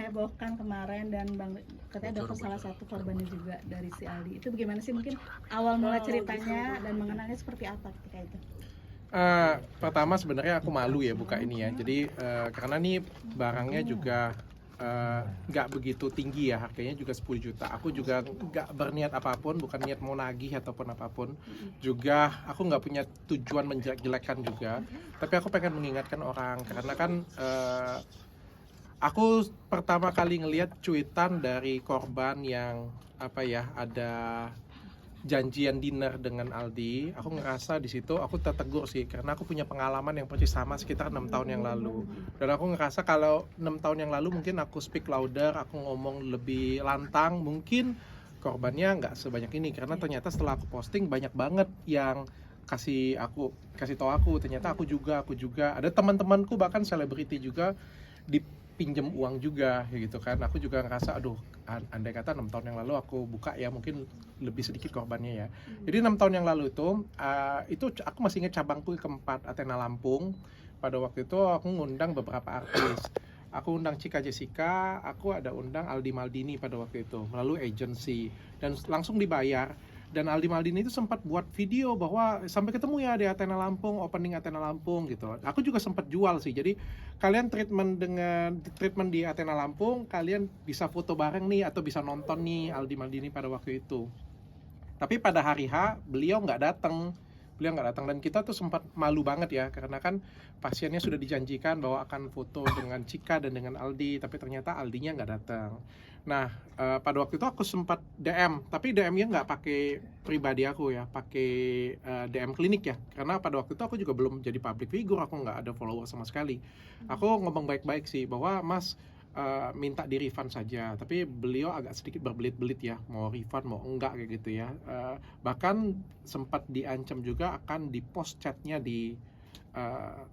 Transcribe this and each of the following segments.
menghebohkan kemarin dan katanya dokter salah satu korbannya juga dari si Aldi. Itu bagaimana sih, mungkin awal mula ceritanya dan mengenalnya seperti apa ketika itu? Pertama sebenarnya aku malu ya buka ini ya. Jadi karena nih barangnya juga nggak begitu tinggi ya, harganya juga 10 juta. Aku juga nggak berniat apapun, bukan niat mau nagih ataupun apapun. Juga aku nggak punya tujuan menjelek-jelekan juga. Tapi aku pengen mengingatkan orang karena kan aku pertama kali ngelihat cuitan dari korban yang apa ya, ada janjian dinner dengan Aldi. Aku ngerasa di situ aku tertegur sih karena aku punya pengalaman yang persis sama sekitar 6 tahun yang lalu. Dan aku ngerasa kalau 6 tahun yang lalu mungkin aku speak louder, aku ngomong lebih lantang, mungkin korbannya nggak sebanyak ini. Karena ternyata setelah aku posting banyak banget yang kasih tahu aku, ternyata aku juga ada teman-temanku bahkan selebriti juga dipinjam uang juga gitu kan. Aku juga ngerasa aduh, andai kata 6 tahun yang lalu aku buka ya mungkin lebih sedikit korbannya ya. Jadi 6 tahun yang lalu itu aku masih ingat cabangku keempat Athena Lampung. Pada waktu itu aku ngundang beberapa artis. Aku undang Cika Jessica, aku ada undang Aldi Maldini pada waktu itu melalui agency dan langsung dibayar. Dan Aldi Maldini itu sempat buat video bahwa sampai ketemu ya di Athena Lampung, opening Athena Lampung gitu. Aku juga sempat jual sih. Jadi kalian treatment di Athena Lampung, kalian bisa foto bareng nih atau bisa nonton nih Aldi Maldini pada waktu itu. Tapi pada hari H beliau nggak datang dan kita tuh sempat malu banget ya karena kan pasiennya sudah dijanjikan bahwa akan foto dengan Cika dan dengan Aldi, tapi ternyata Aldinya nggak datang. Nah pada waktu itu aku sempat DM, tapi DM-nya nggak pakai pribadi aku ya, pakai DM klinik ya, karena pada waktu itu aku juga belum jadi public figure, aku nggak ada follower sama sekali. Aku ngomong baik-baik sih bahwa Mas minta di refund saja, tapi beliau agak sedikit berbelit-belit ya, mau refund mau enggak kayak gitu ya. Bahkan sempat diancam juga akan di post chatnya di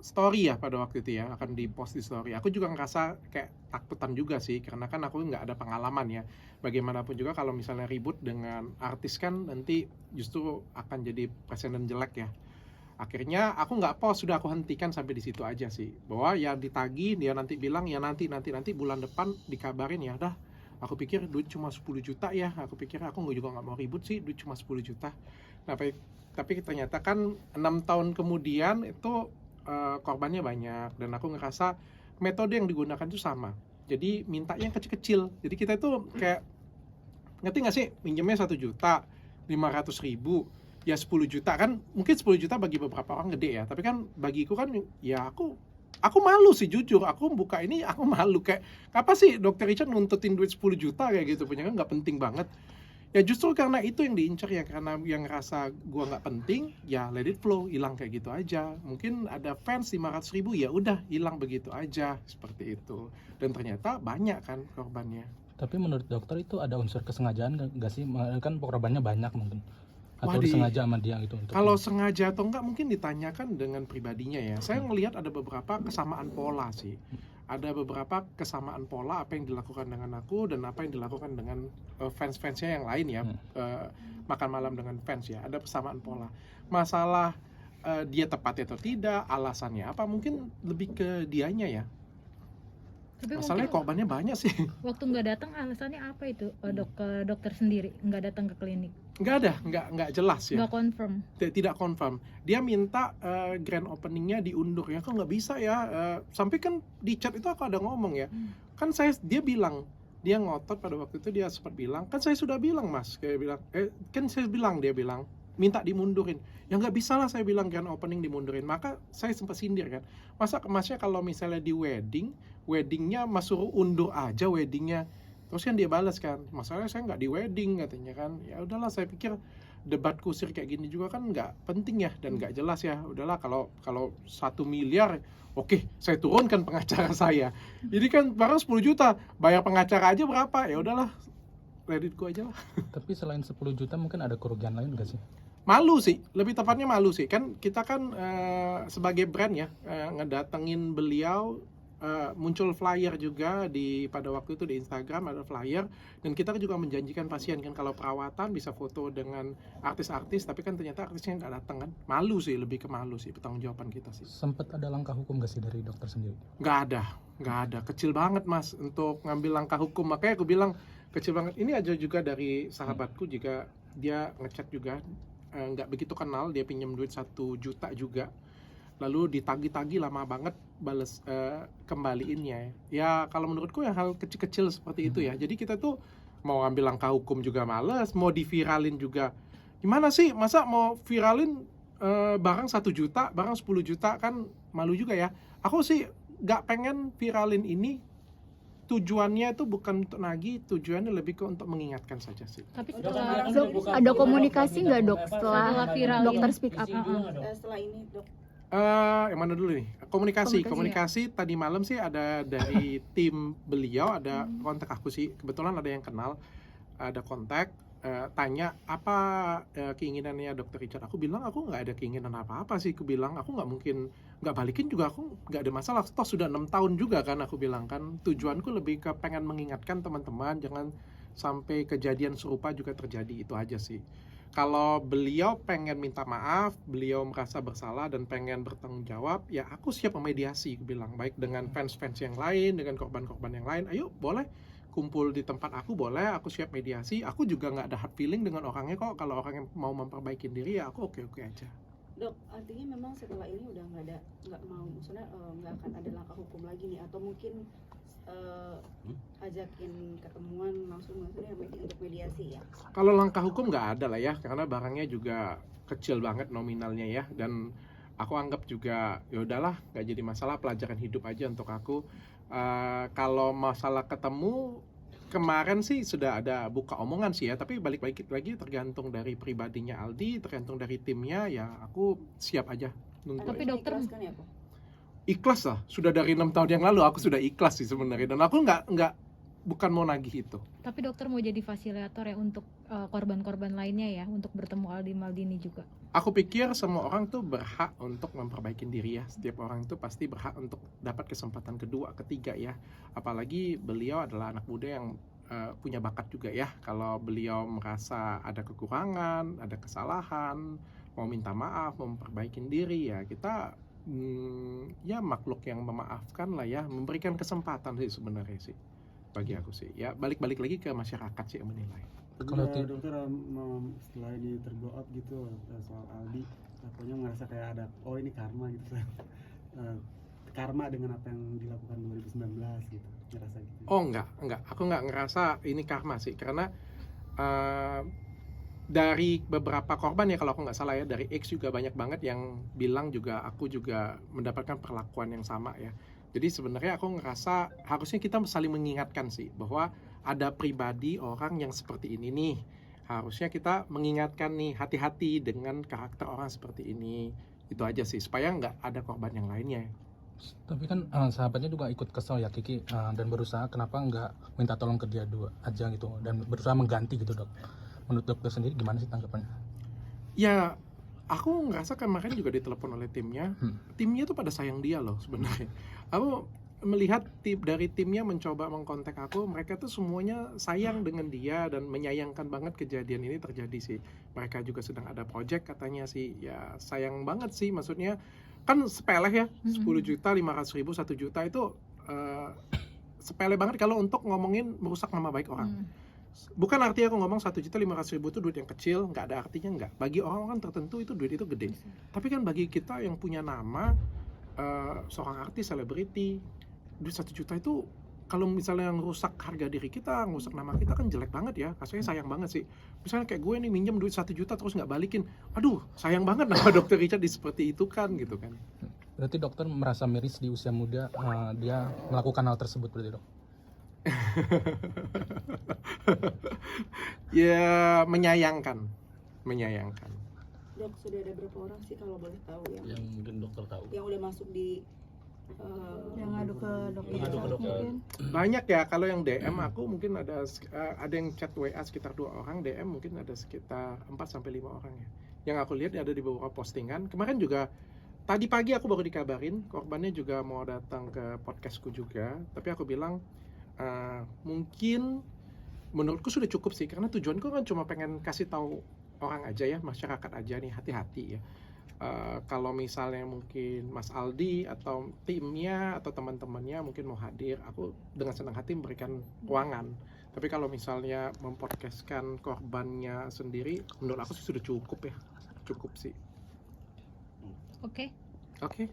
story ya pada waktu itu ya, akan di post di story. Aku juga ngerasa kayak takutan juga sih, karena kan aku nggak ada pengalaman ya. Bagaimanapun juga kalau misalnya ribut dengan artis kan nanti justru akan jadi presiden jelek ya. Akhirnya aku nggak post, sudah aku hentikan sampai di situ aja sih, bahwa ya ditagi dia nanti bilang ya nanti bulan depan dikabarin. Ya udah, aku pikir duit cuma 10 juta ya, aku pikir aku juga nggak mau ribut sih, duit cuma 10 juta. Nah, tapi ternyata kan 6 tahun kemudian itu korbannya banyak, dan aku ngerasa metode yang digunakan itu sama, jadi minta yang kecil-kecil. Jadi kita itu kayak, ngerti nggak sih, minjemnya 1 juta 500.000 ya 10 juta kan, mungkin 10 juta bagi beberapa orang gede ya, tapi kan bagiku kan ya aku malu sih, jujur aku buka ini aku malu, kayak apa sih Dr. Richard nuntutin duit 10 juta kayak gitu, punya kan nggak penting banget ya. Justru karena itu yang diincar ya, karena yang ngerasa gua nggak penting ya, let it flow, hilang kayak gitu aja. Mungkin ada fans 500.000 ya udah hilang begitu aja, seperti itu. Dan ternyata banyak kan korbannya. Tapi menurut dokter itu ada unsur kesengajaan nggak sih? Kan korbannya banyak mungkin. Atau Wah, disengaja sama dia gitu untuk kalau sengaja atau enggak mungkin ditanyakan dengan pribadinya ya. Saya ngelihat ada beberapa kesamaan pola sih. Ada beberapa kesamaan pola apa yang dilakukan dengan aku dan apa yang dilakukan dengan fans-fansnya yang lain ya. Makan malam dengan fans ya. Ada persamaan pola. Masalah dia tepat atau tidak, alasannya apa, mungkin lebih ke dianya ya. Tapi Masalahnya mungkin korbannya banyak sih. waktu nggak datang alasannya apa itu, ke dokter sendiri nggak datang ke klinik? Nggak jelas ya. Nggak confirm. Tidak confirm. Dia minta grand openingnya diundur ya, kok nggak bisa ya. Sampai kan di chat itu aku ada ngomong ya, kan dia bilang, dia ngotot pada waktu itu, dia sempat bilang kan saya sudah bilang mas, kayak bilang kan saya bilang, dia bilang minta dimundurin ya, nggak bisa lah saya bilang grand opening dimundurin. Maka saya sempat sindir kan, masa masnya kalau misalnya di weddingnya mas suruh undur aja weddingnya. Terus kan dia balas kan, masalahnya saya nggak di wedding katanya kan. Ya udahlah, saya pikir debat kusir kayak gini juga kan nggak penting ya dan nggak jelas ya. Udahlah, kalau 1 miliar oke, saya turunkan pengacara saya. Jadi kan barang 10 juta bayar pengacara aja berapa, ya udahlah, let it go aja lah. Tapi selain 10 juta mungkin ada kerugian lain nggak sih? Malu sih, lebih tepatnya malu sih. Kan kita kan sebagai brand ya, ngedatengin beliau muncul flyer juga pada waktu itu di Instagram ada flyer, dan kita juga menjanjikan pasien kan kalau perawatan bisa foto dengan artis-artis, tapi kan ternyata artisnya nggak datang kan. Malu sih, lebih ke malu sih pertanggungjawaban kita sih. Sempat ada langkah hukum gak sih dari dokter sendiri? Nggak ada, kecil banget Mas untuk ngambil langkah hukum. Makanya aku bilang kecil banget. Ini aja juga dari sahabatku juga, dia ngechat juga, nggak begitu kenal, dia pinjam duit 1 juta juga, lalu ditagi-tagi lama banget bales kembaliinnya. Ya kalau menurutku ya hal kecil-kecil seperti itu ya. Jadi kita tuh mau ngambil langkah hukum juga males, mau diviralin juga gimana sih, masa mau viralin barang 1 juta, barang 10 juta kan malu juga ya. Aku sih gak pengen viralin ini, tujuannya itu bukan untuk nagih, tujuannya lebih ke untuk mengingatkan saja sih. Tapi setelah Dok, ada komunikasi nggak dok setelah viral dokter ini? speak up? Setelah ini dok, Yang mana dulu nih? Komunikasi tadi malam sih ada dari tim beliau, ada kontak aku sih, kebetulan ada yang kenal, ada kontak, tanya apa keinginannya Dokter Richard. Aku bilang aku nggak ada keinginan apa-apa sih. Aku bilang aku nggak mungkin nggak balikin juga, aku nggak ada masalah. Toh sudah 6 tahun juga kan, aku bilang kan. Tujuanku lebih ke pengen mengingatkan teman-teman jangan sampai kejadian serupa juga terjadi, itu aja sih. Kalau beliau pengen minta maaf, beliau merasa bersalah dan pengen bertanggung jawab, ya aku siap memediasi, aku bilang. Baik dengan fans-fans yang lain, dengan korban-korban yang lain, ayo boleh kumpul di tempat aku, boleh, aku siap mediasi. Aku juga nggak ada hard feeling dengan orangnya kok. Kalau orangnya mau memperbaiki diri, ya aku oke-oke aja. dok artinya memang setelah ini udah nggak mau, maksudnya nggak akan ada langkah hukum lagi nih, atau mungkin ajakin ketemuan langsung, maksudnya untuk mediasi ya? Kalau langkah hukum nggak ada lah ya, karena barangnya juga kecil banget nominalnya ya, dan aku anggap juga ya udahlah, nggak jadi masalah, pelajaran hidup aja untuk aku. Kalau masalah ketemu, kemarin sih sudah ada buka omongan sih ya, tapi balik lagi tergantung dari pribadinya Aldi, tergantung dari timnya, ya aku siap aja nunggu. Tapi aja. dokter Ikhlaskan ya kok? Ikhlas lah, sudah dari 6 tahun yang lalu aku sudah ikhlas sih sebenarnya, dan aku nggak bukan mau nagih itu. Tapi dokter mau jadi fasilitator ya untuk korban-korban lainnya ya, untuk bertemu Aldi Maldini juga. Aku pikir semua orang tuh berhak untuk memperbaiki diri ya. Setiap orang itu pasti berhak untuk dapat kesempatan kedua, ketiga ya. Apalagi beliau adalah anak muda yang punya bakat juga ya. Kalau beliau merasa ada kekurangan, ada kesalahan, mau minta maaf, mau memperbaiki diri, ya kita ya makhluk yang memaafkan lah ya. Memberikan kesempatan sih sebenarnya sih. Bagi aku sih. Ya balik lagi ke masyarakat sih yang menilai. Kalau dokter setelah ini terblow up gitu soal Aldi, pokoknya merasa kayak ada ini karma gitu, karma dengan apa yang dilakukan 2019 gitu, ngerasa gitu. Oh enggak, aku nggak ngerasa ini karma sih, karena dari beberapa korban ya, kalau aku nggak salah ya, dari X juga banyak banget yang bilang juga aku juga mendapatkan perlakuan yang sama ya. Jadi sebenarnya aku ngerasa harusnya kita saling mengingatkan sih, bahwa ada pribadi orang yang seperti ini nih. Harusnya kita mengingatkan nih, hati-hati dengan karakter orang seperti ini. Itu aja sih, supaya nggak ada korban yang lainnya. Tapi kan sahabatnya juga ikut kesel ya Kiki, dan berusaha kenapa nggak minta tolong ke dia dua aja gitu, dan berusaha mengganti gitu dok. Menurut dokter sendiri gimana sih tanggapannya? Ya aku ngerasa kemarin juga ditelepon oleh timnya. Timnya tuh pada sayang dia loh sebenarnya. Aku melihat dari timnya mencoba mengkontak aku, mereka tuh semuanya sayang dengan dia dan menyayangkan banget kejadian ini terjadi sih. Mereka juga sedang ada project katanya sih, ya sayang banget sih, maksudnya kan sepele ya, 10 juta, 500 ribu, 1 juta itu sepele banget kalau untuk ngomongin merusak nama baik orang. Bukan artinya aku ngomong 1.500.000 itu duit yang kecil, nggak ada artinya, nggak. Bagi orang-orang tertentu itu duit itu gede. Tapi kan bagi kita yang punya nama, seorang artis, selebriti, duit 1 juta itu kalau misalnya yang rusak harga diri kita, rusak nama kita kan jelek banget ya. Rasanya sayang banget sih. Misalnya kayak gue nih minjem duit 1 juta terus nggak balikin, aduh sayang banget nama Dokter Richard seperti itu kan gitu kan. Berarti dokter merasa miris di usia muda dia melakukan hal tersebut berarti dok? Ya menyayangkan. Dok, sudah ada berapa orang sih kalau boleh tahu Yang mungkin dokter tahu. yang udah masuk di Yang ngadu ke dokter Ngadu ke Richard dokter. mungkin. Banyak ya, kalau yang DM aku mungkin ada yang chat WA sekitar 2 orang, DM mungkin ada sekitar 4 sampai 5 orang ya. Yang aku lihat ada di beberapa postingan. Kemarin juga tadi pagi aku baru dikabarin korbannya juga mau datang ke podcastku juga, tapi aku bilang mungkin menurutku sudah cukup sih, karena tujuanku kan cuma pengen kasih tahu orang aja ya, masyarakat aja nih, hati-hati ya. Kalau misalnya mungkin Mas Aldi atau timnya atau teman-temannya mungkin mau hadir, aku dengan senang hati memberikan ruangan. Tapi kalau misalnya mempodcastkan korbannya sendiri, menurut aku sih sudah cukup ya, cukup sih. Oke. Oke.